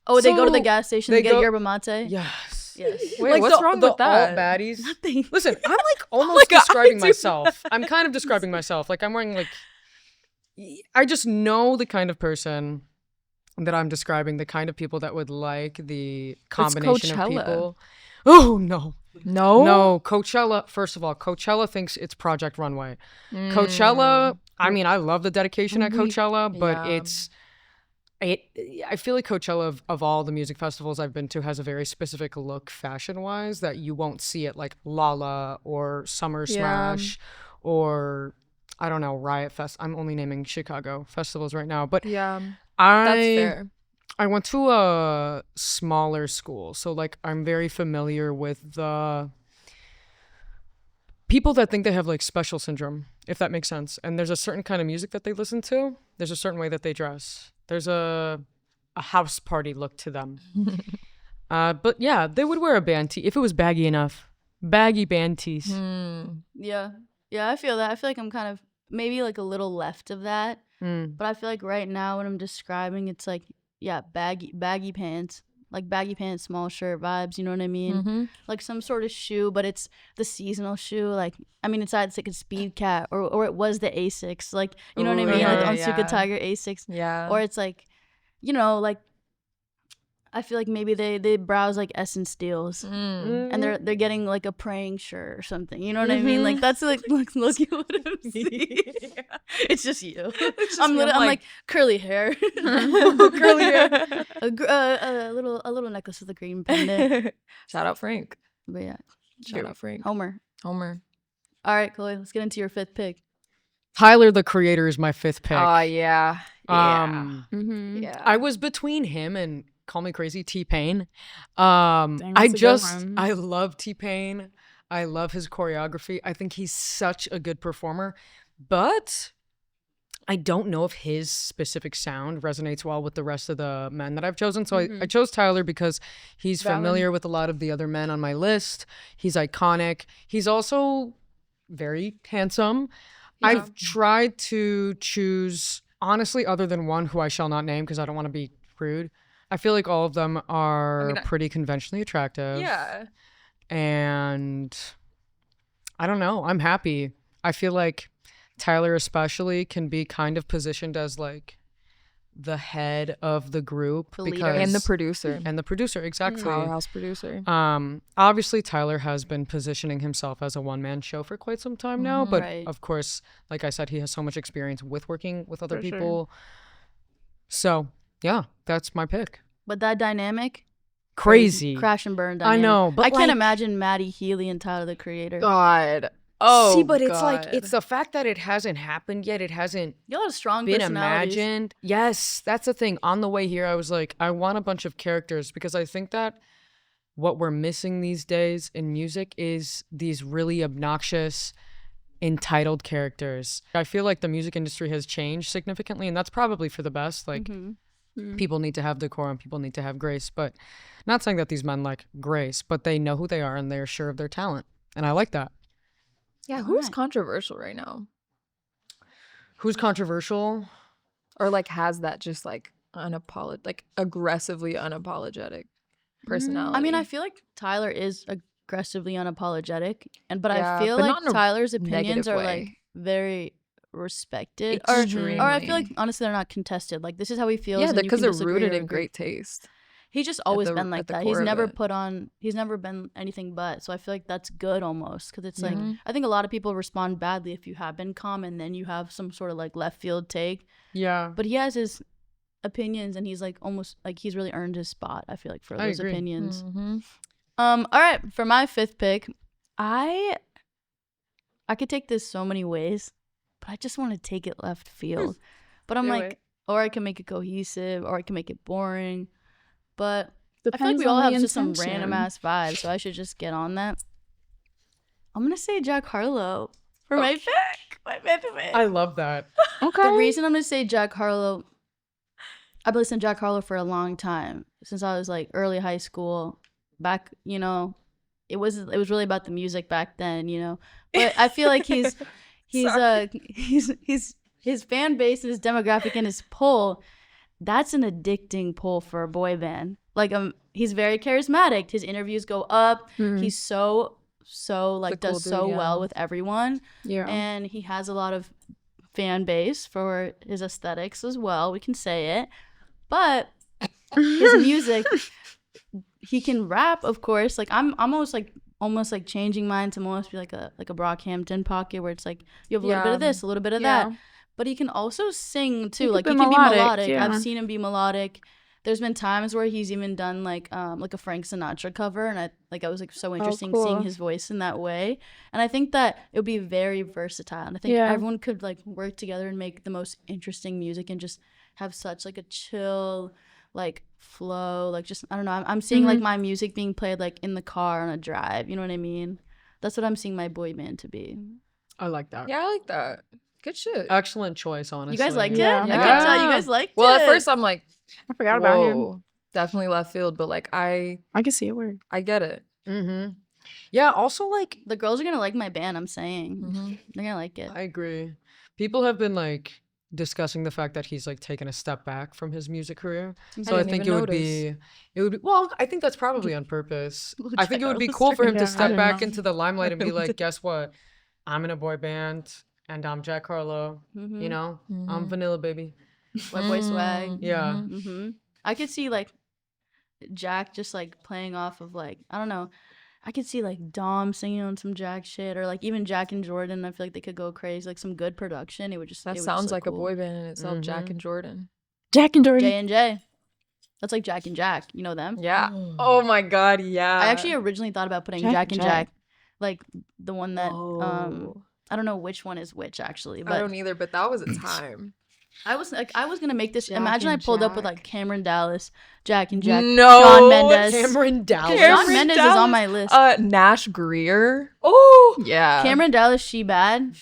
Oh, they go to the So, gas station they to get go- yerba mate? Yes. Yes. Wait, Like what's the, wrong the with that? alt baddies. Nothing. Listen, I'm like almost describing myself. I'm kind of describing myself. Like I'm wearing like, I just know the kind of person that I'm describing, the kind of people that would like the combination of Coachella. people. Oh no. No? No, Coachella, first of all, Coachella thinks it's Project Runway. Coachella, I mean, I love the dedication at Coachella, but Yeah. I feel like Coachella of all the music festivals I've been to has a very specific look fashion-wise that you won't see at like Lala or Summer Smash or I don't know, Riot Fest. I'm only naming Chicago festivals right now, but Yeah. I That's fair. I went to a smaller school, so like I'm very familiar with the people that think they have like special syndrome, if that makes sense. And there's a certain kind of music that they listen to. There's a certain way that they dress. There's a house party look to them. But yeah, they would wear a band tee if it was baggy enough. Baggy band tees. Yeah. Yeah, I feel that. I feel like I'm kind of maybe like a little left of that. But I feel like right now when I'm describing, it's like, yeah, baggy pants. Like baggy pants, small shirt vibes, you know what I mean? Like some sort of shoe, but it's the seasonal shoe. Like, I mean, it's like a Speed Cat or it was the Asics. Like, you know what I mean? yeah, Like yeah. Onsuka Tiger Asics. Yeah. Or it's like, like I feel like maybe they browse like Essence Steels and they're getting like a praying shirt or something. You know what I mean? Like that's like look at what I'm seeing. It's just you. I'm like curly hair, curly hair, a little necklace with a green pendant. Shout out Frank. But yeah, Shout out Frank. Homer. All All right, Chloe, let's get into your fifth pick. Tyler, the Creator, is my fifth pick. Oh, yeah. Yeah. I was between him and Call Me Crazy T-Pain. Dang, that's a good one. I love T-Pain. I love his choreography. I think he's such a good performer, but I don't know if his specific sound resonates well with the rest of the men that I've chosen. So I chose Tyler because he's familiar with a lot of the other men on my list. He's iconic. He's also very handsome. I've tried to choose, honestly, other than one who I shall not name because I don't want to be rude. I feel like all of them are pretty conventionally attractive. Yeah. And I don't know. I'm happy. I feel like Tyler especially can be kind of positioned as like the head of the group The leader. because And the producer. and the producer, exactly. Powerhouse producer. Obviously Tyler has been positioning himself as a one-man show for quite some time now, but Right. of course, like I said, he has so much experience with working with other For sure. people. So yeah, that's my pick. But that dynamic, Crazy. crash and burn I dynamic. know, but I can't like- imagine Maddie Healy and Tyler the Creator. God. Oh, See, but it's like God. it's the fact that it hasn't happened yet. It hasn't You got a strong been personalities. what we're missing these days in music is these really obnoxious, entitled characters. I feel like the music industry has changed significantly, and that's probably for the best. Like, people need to have decorum, people need to have grace, but not saying that these men lack grace, but they know who they are and they're sure of their talent. And I like that. Yeah, who's controversial right now? Who's controversial? Or like has that just like aggressively unapologetic personality? I mean, I feel like Tyler is aggressively unapologetic, but Yeah, I feel but like not in a Tyler's opinions negative are way. like very respected, Extremely. or I feel like honestly they're not contested. Like, this is how he feels. Yeah, and you because can they're disagree rooted or in agree. great taste. He's just always the- been like at the that. core He's of never it. he's never been anything but. So I feel like that's good almost, because it's like, Mhm. I think a lot of people respond badly if you have been calm and then you have some sort of like left field take. Yeah. But he has his opinions, and he's like almost like he's really earned his spot, I feel like, for I those agree. opinions. Mhm. All right, for my fifth pick, I could take this so many ways, but I just want to take it left field. But I'm Do like, it. or I can make it cohesive, or I can make it boring. But I feel like Depends we all on have the just some intention. random ass vibes, so I should just get on that. I'm gonna say Jack Harlow for my pick. My fifth pick. I love that. Okay. The reason I'm gonna say Jack Harlow, I've been listening to Jack Harlow for a long time, since I was like early high school. Back, it was really about the music back then, But I feel like he's his fan base and his demographic and his pull. That's an addicting pull for a boy band. Like, he's very charismatic. His interviews go up. He's so like cool does dude, so yeah. well with everyone. Yeah. And he has a lot of fan base for his aesthetics as well. We can say it. But his music, he can rap, of course. Like, I'm almost like changing mine to almost be like a Brockhampton pocket, where it's like you have a little bit of this, a little bit of that. But he can also sing too. Like, he can be melodic. yeah. I've seen him be melodic. There's been times where he's even done like a Frank Sinatra cover, and I was like so interesting cool. seeing his voice in that way. And I think that it would be very versatile. And I think everyone could like work together and make the most interesting music and just have such like a chill like flow. Like, just, I don't know. I'm seeing like my music being played like in the car on a drive. You know what I mean? That's what I'm seeing my boy band to be. I like that. Yeah, I like that. Good shit. Excellent choice, honestly. You guys liked Yeah. it? I Yeah. can tell you guys liked Well, it. at first I'm like, I forgot about him. whoa, definitely left field, but like I I can see it work. get it. Mm-hmm. Yeah, also, like, The girls are gonna like my band, I'm saying. Mhm. They're gonna like it. I agree. People have been, like, discussing the fact that he's, like, taken a step back from his music career. So I didn't think even it would be, well, I think that's probably on purpose. Little I think it would be Charles cool for him Yeah, to I step don't back know. into the limelight and be like, guess what? I'm in a boy band, and I'm Jack Harlow. Mhm. You know? I'm Vanilla Baby. White boy swag. Mm, Yeah. mhm. hmm I could see like Jack just like playing off of like, I don't know. I could see like Dom singing on some Jack shit, or like even Jack and Jordan. I feel like they could go crazy, like some good production. It would just That it would just sounds look like a cool. boy band in itself, Jack Mhm. and Jordan. Jack and Jordan. J&J. That's like Jack and Jack. You know them? Yeah. Oh my god, yeah. I actually originally thought about putting Jack Jack and and Jack. Jack, like the one that Whoa. I don't know which one is which actually, I but don't either, but that was a time. I was gonna make this. Jack Imagine I and pulled up with Jack. like Cameron Dallas, Jack and Jack, No, Shawn Mendes. Cameron Dallas. Cameron Shawn Mendes is Dallas. on my list. Nash Greer. Oh! Yeah. Cameron Dallas, She Bad.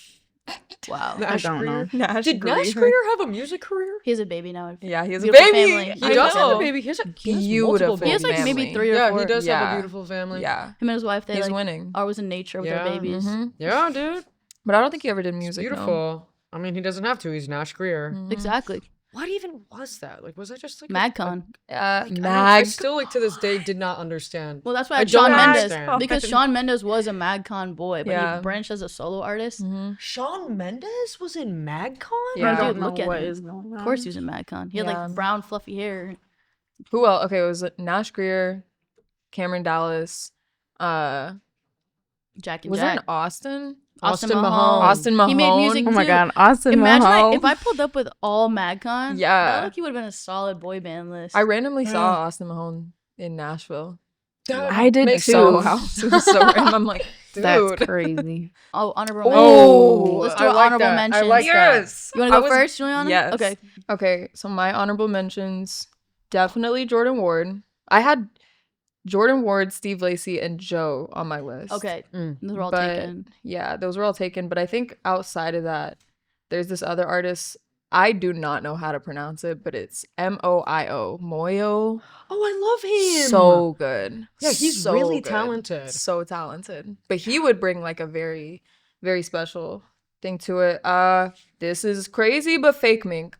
Wow, I don't know. Nash Did Nash Greer have a music career? he has a baby now. Yeah, he has a Beautiful baby. family. He I does have know. a baby. He has multiple Beautiful He has like babies. maybe family. 3 or Yeah, 4. he does have Yeah. a beautiful family. Yeah. Him and his wife, they He's like winning. always in nature with Yeah. their babies. Mhm. Yeah, dude. But I don't think he ever did music. no. Beautiful. I mean, he doesn't have to. He's Nash Greer. Mhm. Exactly. What even was that? Like, was that just like MagCon. I Mag. still, like, to this day, did not understand. Well, that's why I Shawn don't Mendes, understand. because Shawn Mendes was a MagCon boy, but Yeah. he branched as a solo artist. Mhm. Shawn Mendes was in MagCon? Yeah. I don't Dude, know look at what him. is going on. Of course, he was in MagCon. He had Yeah. like brown, fluffy hair. Who else? Okay, it was Nash Greer, Cameron Dallas. Jack and Was Jack. it in Austin? Austin Mahone. Mahone. Austin Mahone. He made music Oh my too. god, Austin Imagine Mahone. if I pulled up with all MagCon. Yeah. I feel like he would have been a solid boy band list. I randomly saw Austin Mahone in Nashville. I did Makes too. so house. It was so random. I'm like, dude. That's crazy. Oh, honorable Oh, mentions. Let's do I an like honorable that. I mentions. like that. Yes. You want to I go was- first, Juliana? Yes. Okay. Okay, so my honorable mentions, definitely Jordan Ward. I had Jordan Ward, Steve Lacy, and Joe on my list. Okay, those were all But taken. yeah, those were all taken. But I think outside of that, there's this other artist. I do not know how to pronounce it, but it's Moio. Moyo. Oh, I love him. So good. Yeah, he's So really good. talented. So talented. But he would bring like a very, very special thing to it. This is crazy, but fake mink.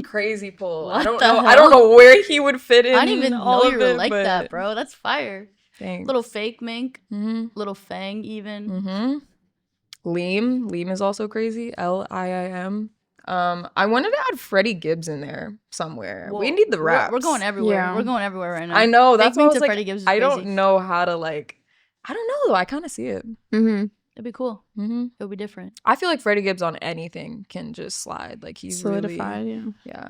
Crazy pull. What I don't the know. I hell? don't know where he would fit in. I didn't even all know of you were it, like but that, bro. That's fire. Thanks. Little fake mink, Mm-hmm. little fang even. Mm-hmm. Leem is also crazy. Liim. I wanted to add Freddie Gibbs in there somewhere. We Well, need the we're- raps. We're going everywhere. Yeah. We're going everywhere right now. I know. That's Fake why I Mink was to like, Freddie Gibbs is I crazy. don't know how to like. I don't know though. I kind of see it. Mm-hmm. It'd be cool. Mm-hmm. It would be different. I feel like Freddie Gibbs on anything can just slide. Like he's Solidified, really, yeah.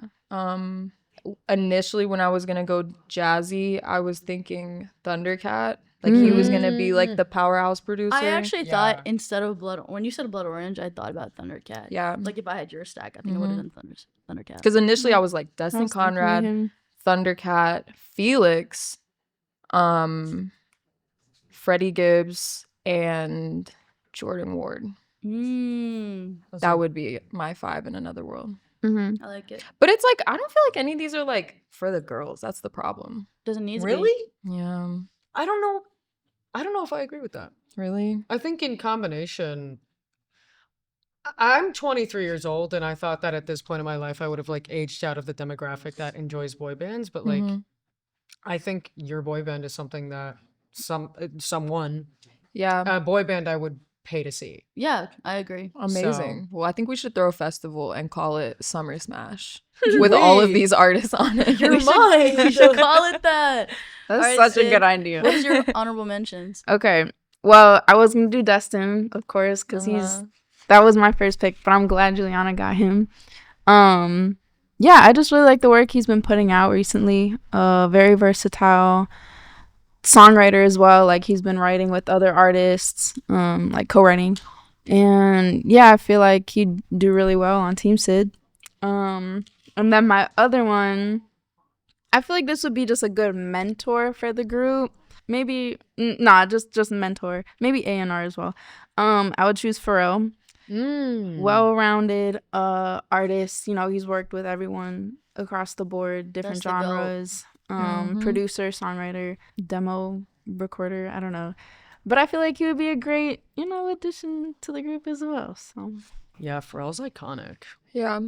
Initially when I was gonna go jazzy, I was thinking Thundercat. Like he was gonna be like the powerhouse producer. I actually thought Yeah. instead of when you said Blood Orange, I thought about Thundercat. Yeah. Like if I had your stack, I think I would have done Thundercat. Because initially I was like I Destin was thinking Conrad, him. Thundercat, Felix, Freddie Gibbs, and Jordan Ward. That would be my 5 in another world. Mhm. I like it. But it's like I don't feel like any of these are like for the girls. That's the problem. Doesn't need to Really? Yeah. I don't know. I don't know if I agree with that. Really? I think in combination, I'm 23 years old, and I thought that at this point in my life, I would have like aged out of the demographic that enjoys boy bands. But like, Mhm. I think your boy band is something that someone Yeah. a boy band I would pay to see. Yeah, I agree. Amazing. Well, I think we should throw a festival and call it Summer Smash with all of Wait. these artists on it. You're We should- mine. We should call it that. That's Alright, such a Sid, good idea. What is your honorable mentions? Okay. Well, I was gonna do Destin, of course, because that was my first pick, but I'm glad Juliana got him. Yeah, I just really like the work he's been putting out recently. Very versatile songwriter as well. Like he's been writing with other artists, like co-writing. And yeah, I feel like he'd do really well on Team Sid. And then my other one, I feel like this would be just a good mentor for the group. Maybe just mentor. Maybe A&R as well. I would choose Ferrero. Well-rounded artist. You know, he's worked with everyone across the board, different That's the goat. genres. Producer, songwriter, demo recorder. I don't know, but I feel like he would be a great, addition to the group as well. So Yeah, Pharrell's iconic. Yeah,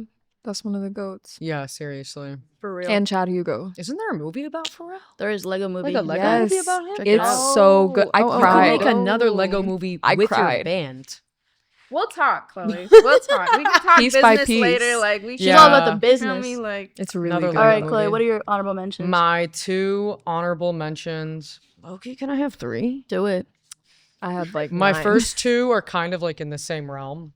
that's one of the goats. Yeah, seriously. For real. And Chad Hugo. Isn't there a movie about Pharrell? there is Lego movie. Like a Lego Yes. movie about him? Check it It's out. so good. I Oh, oh, You could cried. make another Lego movie I with your cried. band. we'll talk, Chloe. We'll talk. We can talk Piece by business piece. later. Like we She's should all about the Yeah. business. me, like It's really Another good. All right, Lego Chloe, movie. what are your honorable mentions? My 2 honorable mentions. Okay, can I have 3? Do it. I have like My 9. first 2 are kind of like in the same realm.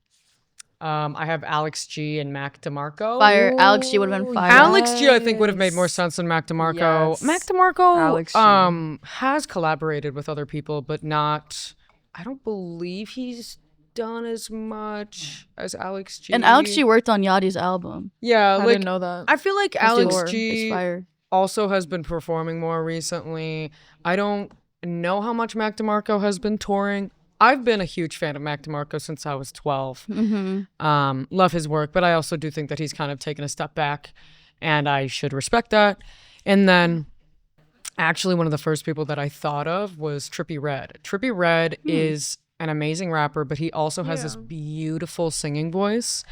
I have Alex G and Mac DeMarco. Fire. Alex G would have been fire. Alex G, I think, would have made more sense than Mac DeMarco. Yes. Mac DeMarco Alex G. has collaborated with other people, but not. I don't believe he's done as much as Alex G. And Alex G worked on Yachty's album. Yeah, I like didn't know that. I feel like His Alex tour is G fire. also has been performing more recently. I don't know how much Mac DeMarco has been touring. I've been a huge fan of Mac DeMarco since I was 12. Love his work, but I also do think that he's kind of taken a step back, and I should respect that. And then, actually, one of the first people that I thought of was Trippie Redd. Trippie Redd is an amazing rapper, but he also has this beautiful singing voice.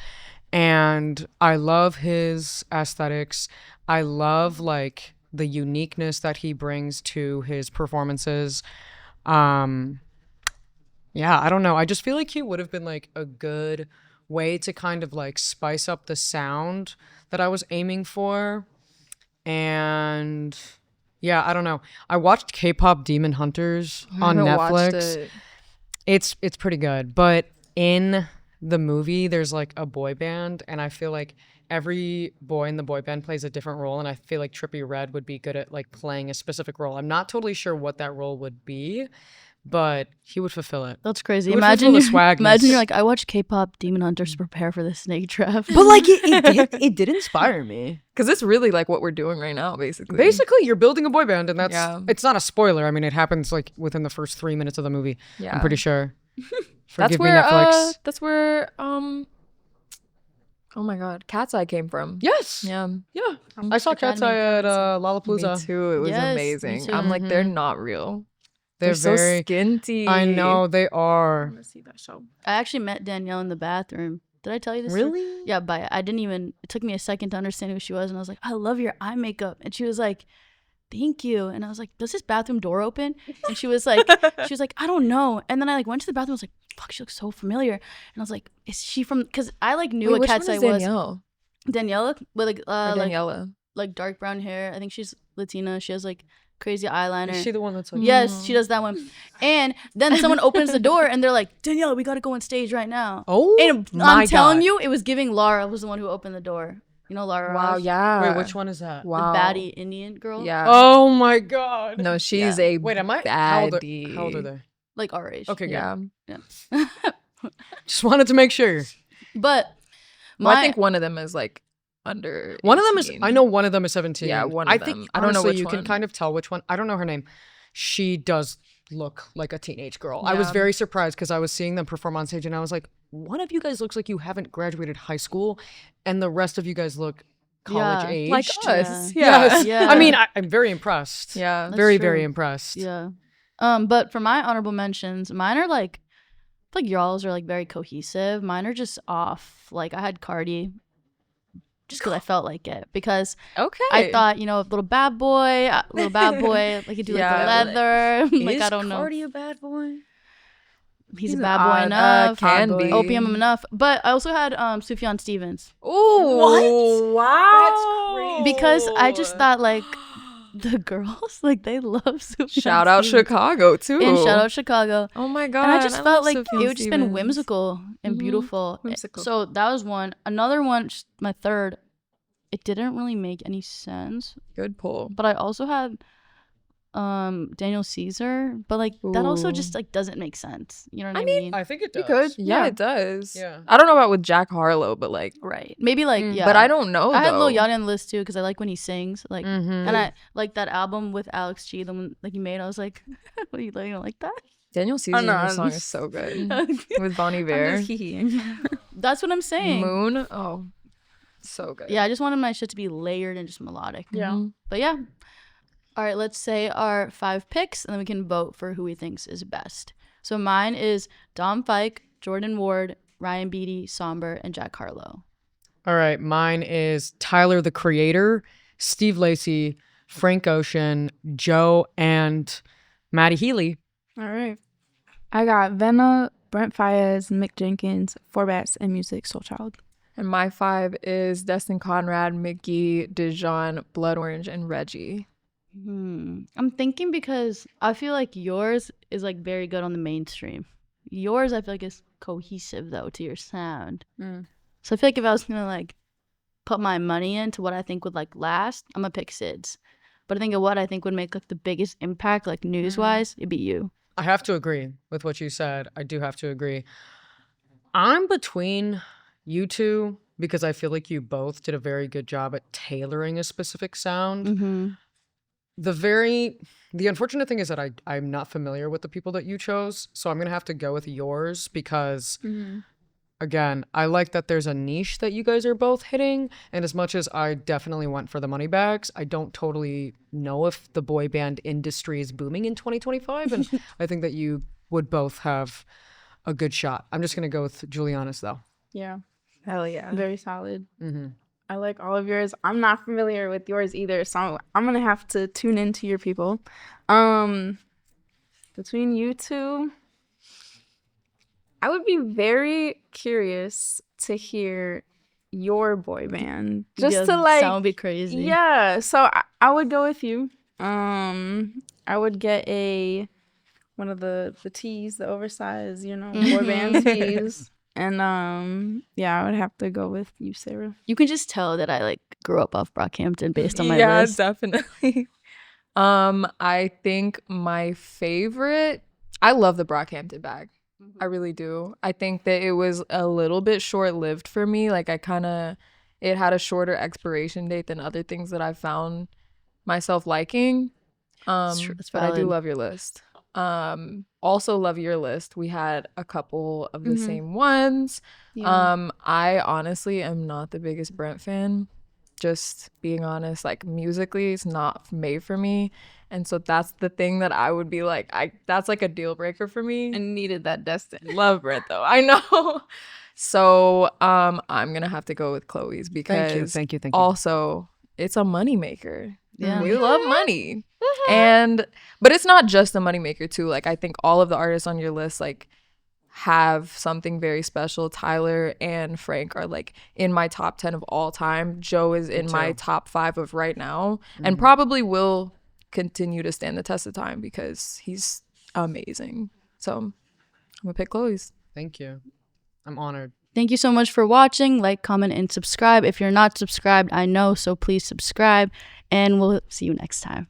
And I love his aesthetics. I love like the uniqueness that he brings to his performances. Yeah, I don't know. I just feel like he would have been like a good way to kind of like spice up the sound that I was aiming for. And yeah, I don't know. I watched K-pop Demon Hunters on haven't watched Netflix. it. It's pretty good, but in the movie there's like a boy band, and I feel like every boy in the boy band plays a different role, and I feel like Trippie Redd would be good at like playing a specific role. I'm not totally sure what that role would be, but he would fulfill it. That's crazy. It would Imagine fulfill the you're, swagness. imagine you're like, I watch K-pop Demon Hunters to prepare for the snake trap. But like it did inspire me. Because it's really like what we're doing right now, basically. Basically, you're building a boy band, and that's Yeah. it's not a spoiler. I mean, it happens like within the first 3 minutes of the movie. Yeah. I'm pretty sure. That's Forgive me, where Netflix. that's where oh my god, Cat's Eye came from. Yes. Yeah. Yeah. I saw Cat's Eye at Lollapalooza. Me too. It was Yes, me amazing. too. I'm like, they're not real. They're so very skinty. I know they are. to see that show. I actually met Danielle in the bathroom. Did I tell you this? Really? Yeah, but I didn't even. It took me a second to understand who she was, and I was like, "I love your eye makeup," and she was like, "Thank you," and I was like, "Does this bathroom door open?" And she was like, "I don't know," and then I like went to the bathroom. I was like, "Fuck, she looks so familiar," and I was like, "Is she from?" Because I like knew Wait, what which Cat's one Eye is was. Danielle? Daniela, with like Or Daniela. like dark brown hair. I think she's Latina. She has like crazy eyeliner. Is she the one that's like Yes, she does that one. And then someone opens the door and they're like, Daniela, we gotta go on stage right now. Oh And my I'm telling God. you, it was giving Laura was the one who opened the door. You know Laura Wow, Ross? yeah. Wait, which one is that? The Wow. baddie Indian girl. Yeah. Oh my god. No, she's Yeah. a Wait, am I baddie. How old are they? Like our age. Okay, good. Yeah. Just wanted to make sure. But Well, I think one of them is like under One of them is 18. I know one of them is 17. Yeah, one of I them. think I don't know honestly, which you can one. kind of tell which one. I don't know her name. She does look like a teenage girl. I was Yeah. very surprised because I was seeing them perform on stage and I was like, one of you guys looks like you haven't graduated high school and the rest of you guys look college Yeah. age. like Yeah. us. Yeah. Yes. Yeah. I mean, I'm very impressed. Yeah. That's very, true. very impressed. Yeah. But for my honorable mentions, mine are like y'all's are like very cohesive. Mine are just off. Like I had Cardi just because I felt like it. Because Okay. I thought, you know, little bad boy, like he do like Yeah, the leather. like I don't know. Cardi a bad boy? He's a He's bad an boy odd, enough. can be. Opium enough. But I also had Sufjan Stevens. Ooh. Wow. Because I just thought like the girls, like they love Sufjan Shout out Stevens. Chicago too. And shout out Chicago. Oh my god. And I just felt love like Sufjan it would just been Stevens. whimsical and Mhm. beautiful. Whimsical. So that was one. Another one, just my third, it didn't really make any sense. Good pull. But I also had Daniel Caesar, but like that also Ooh. just like doesn't make sense. You know what I, I mean? I think it does. You could. Yeah, Yeah. it does. Yeah. I don't know about with Jack Harlow, but like Right. Maybe like yeah. But I don't know I had though. Lil Yachty on the list too because I like when he sings. Like Mhm. and I like that album with Alex G, the one like he made. I was like, what are you like? You don't like that? Daniel Caesar's no, new I'm song is just- so good. With Bon I'm Iver. just hee-heeing. That's what I'm saying. Moon. Oh. So good. Yeah, I just wanted my shit to be layered and just melodic. Yeah. Mhm. But yeah. All right, let's say our 5 picks and then we can vote for who we thinks is best. So mine is Dom Fike, Jordan Ward, Ryan Beatty, Somber, and Jack Harlow. All right, mine is Tyler the Creator, Steve Lacy, Frank Ocean, Joe, and Maddie Healy. All right. I got Venna, Brent Faiyaz, Mick Jenkins, Forbats, and Music Soulchild. And my 5 is Destin Conrad, Mickey, Dijon, Blood Orange, and Reggie. I'm thinking because I feel like yours is like very good on the mainstream. Yours I feel like is cohesive though to your sound. Mm. So I feel like if I was gonna like put my money into what I think would like last, I'm gonna pick Sid's. But I think of what I think would make like the biggest impact, like news wise, it'd be you. I have to agree with what you said. I do have to agree. I'm between you two because I feel like you both did a very good job at tailoring a specific sound. Mm-hmm. The unfortunate thing is that I'm not familiar with the people that you chose, so I'm gonna have to go with yours because again, I like that there's a niche that you guys are both hitting, and as much as I definitely went for the money bags, I don't totally know if the boy band industry is booming in 2025, and I think that you would both have a good shot. I'm just gonna go with Juliana's though. Yeah. Hell yeah. Very solid. Mm-hmm. I like all of yours. I'm not familiar with yours either, so I'm gonna have to tune into your people. Between you two, I would be very curious to hear your boy band, just to like. sound would be crazy. Yeah, so I would go with you. I would get one of the tees, the oversized, boy band tees. And yeah, I would have to go with you, Sarah. You can just tell that I like grew up off Brockhampton based on my yeah, list. definitely. I think my favorite I love the Brockhampton bag. I really do. I think that it was a little bit short-lived for me. Like it had a shorter expiration date than other things that I found myself liking. That's But I do valid. love your list. Also love your list. We had a couple of the Mhm. same ones. Yeah. I honestly am not the biggest Brent fan. Just being honest, like musically, it's not made for me. And so that's the thing that I would be like, that's like a deal breaker for me. I needed that Destin. Love Brent though. I know. So I'm gonna have to go with Chloe's because Thank you. also it's a moneymaker. Yeah. We love money. But it's not just a moneymaker too. Like I think all of the artists on your list like have something very special. Tyler and Frank are like in my top 10 of all time. Joe is in my top 5 of right now and probably will continue to stand the test of time because he's amazing. So I'm gonna pick Chloe's. Thank you. I'm honored. Thank you so much for watching. Like, comment, and subscribe. If you're not subscribed, I know, so please subscribe. And we'll see you next time.